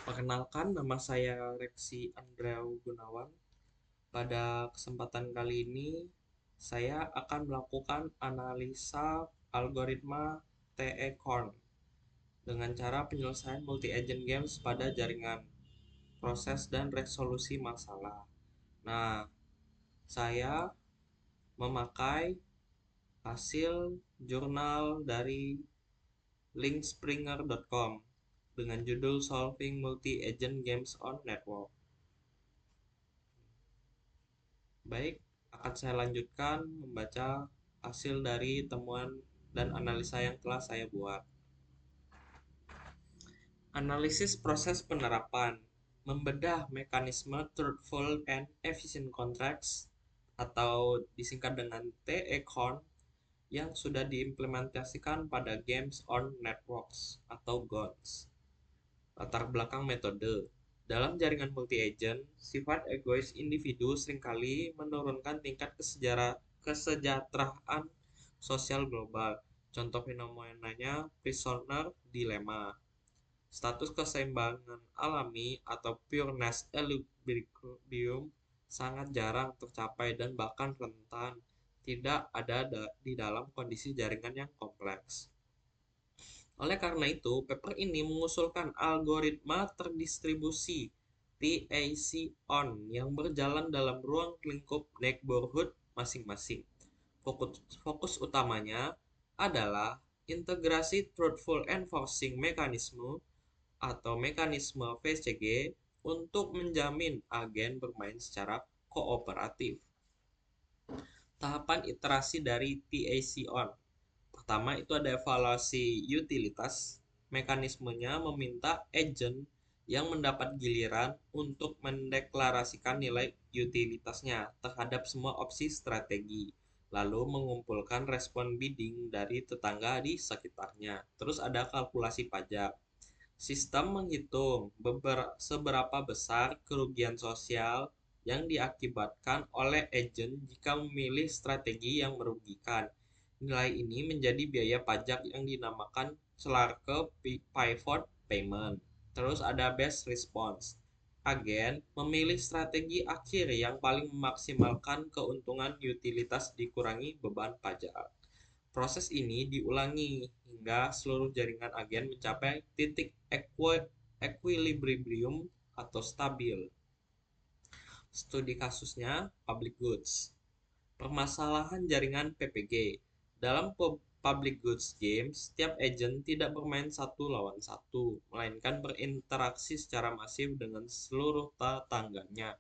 Perkenalkan, nama saya Reksi Andrew Gunawan. Pada kesempatan kali ini, saya akan melakukan analisa algoritma TE-Corn dengan cara penyelesaian multi-agent games pada jaringan, proses dan resolusi masalah. Nah, saya memakai hasil jurnal dari linkspringer.com dengan judul Solving Multi-Agent Games on Network. Baik, akan saya lanjutkan membaca hasil dari temuan dan analisa yang telah saya buat. Analisis proses penerapan, membedah mekanisme truthful and efficient contracts atau disingkat dengan TE-CON yang sudah diimplementasikan pada Games on Networks atau GONS. Latar belakang metode. Dalam jaringan multi-agent, sifat egois individu seringkali menurunkan tingkat kesejahteraan sosial global. Contoh fenomenanya prisoner dilemma. Status keseimbangan alami atau pureness equilibrium sangat jarang tercapai dan bahkan rentan tidak ada di dalam kondisi jaringan yang kompleks. Oleh karena itu, paper ini mengusulkan algoritma terdistribusi TAC-on yang berjalan dalam ruang lingkup neighborhood masing-masing. Fokus utamanya adalah integrasi Truthful Enforcing Mechanism atau mekanisme VCG untuk menjamin agen bermain secara kooperatif. Tahapan iterasi dari TAC-on. Pertama itu ada evaluasi utilitas. Mekanismenya meminta agent yang mendapat giliran untuk mendeklarasikan nilai utilitasnya terhadap semua opsi strategi, lalu mengumpulkan respon bidding dari tetangga di sekitarnya. Terus ada kalkulasi pajak. Sistem menghitung seberapa besar kerugian sosial yang diakibatkan oleh agent jika memilih strategi yang merugikan. Nilai ini menjadi biaya pajak yang dinamakan Clarke Pivot Payment. Terus ada best response. Agen memilih strategi akhir yang paling memaksimalkan keuntungan utilitas dikurangi beban pajak. Proses ini diulangi hingga seluruh jaringan agen mencapai titik equilibrium atau stabil. Studi kasusnya public goods. Permasalahan jaringan PPG. Dalam public goods game, setiap agent tidak bermain satu lawan satu, melainkan berinteraksi secara masif dengan seluruh tetangganya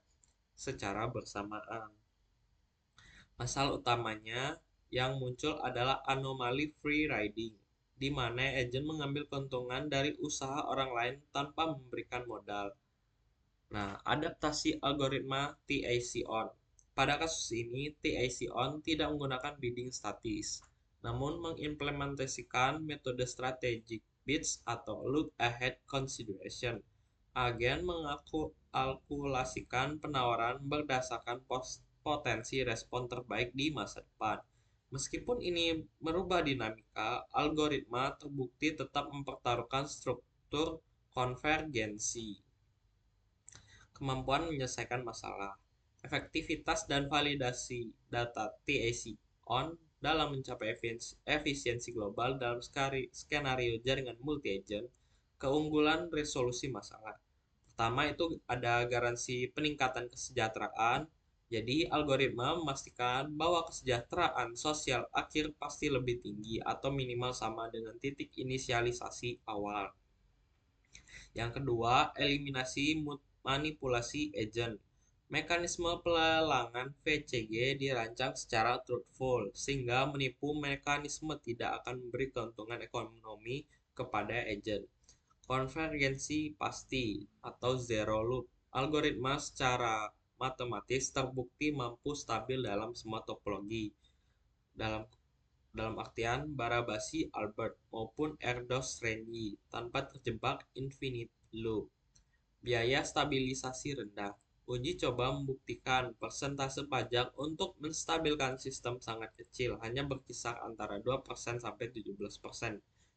secara bersamaan. Masalah utamanya yang muncul adalah anomali free riding, di mana agent mengambil keuntungan dari usaha orang lain tanpa memberikan modal. Nah, adaptasi algoritma TAC-on. Pada kasus ini, TAC-on tidak menggunakan bidding statis, namun mengimplementasikan metode strategic bids atau look ahead consideration. Agen mengalkulasikan penawaran berdasarkan potensi respon terbaik di masa depan. Meskipun ini merubah dinamika, algoritma terbukti tetap mempertaruhkan struktur konvergensi. Kemampuan menyelesaikan masalah, efektivitas dan validasi data TAC-on dalam mencapai efisiensi global dalam skenario jaringan multi-agent, keunggulan resolusi masalah. Pertama itu ada garansi peningkatan kesejahteraan. Jadi algoritma memastikan bahwa kesejahteraan sosial akhir pasti lebih tinggi atau minimal sama dengan titik inisialisasi awal. Yang kedua, eliminasi manipulasi agent. Mekanisme pelelangan VCG dirancang secara truthful, sehingga menipu mekanisme tidak akan memberi keuntungan ekonomi kepada agent. Konvergensi pasti atau zero loop. Algoritma secara matematis terbukti mampu stabil dalam semua topologi. Dalam dalam artian Barabasi Albert maupun Erdos Renyi tanpa terjebak infinite loop. Biaya stabilisasi rendah. Uji coba membuktikan persentase pajak untuk menstabilkan sistem sangat kecil, hanya berkisar antara 2% sampai 17%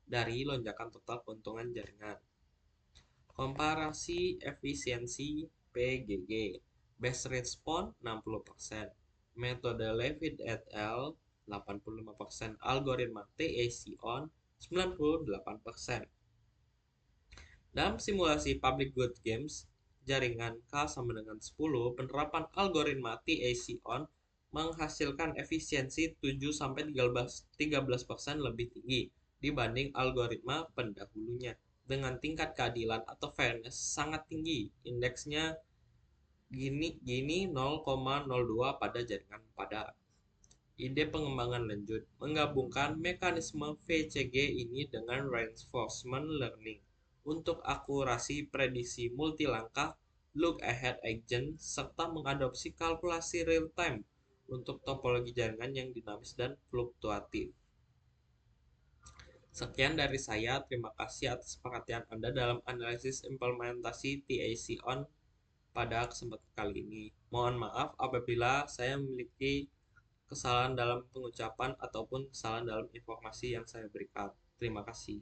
dari lonjakan total keuntungan jaringan. Komparasi efisiensi PGG. Best Response 60%. Metode Levitt et al. 85%. Algoritma TAC-on 98%. Dalam simulasi Public Good Games jaringan K sama dengan 10, penerapan algoritma TAC-on menghasilkan efisiensi 7-13% lebih tinggi dibanding algoritma pendahulunya dengan tingkat keadilan atau fairness sangat tinggi. Indeksnya gini 0,02 pada jaringan padat. Ide pengembangan lanjut menggabungkan mekanisme VCG ini dengan reinforcement learning untuk akurasi prediksi multilangkah, look ahead agent, serta mengadopsi kalkulasi real time untuk topologi jaringan yang dinamis dan fluktuatif. Sekian dari saya, terima kasih atas perhatian Anda dalam analisis implementasi TAC-on pada kesempatan kali ini. Mohon maaf apabila saya memiliki kesalahan dalam pengucapan ataupun kesalahan dalam informasi yang saya berikan. Terima kasih.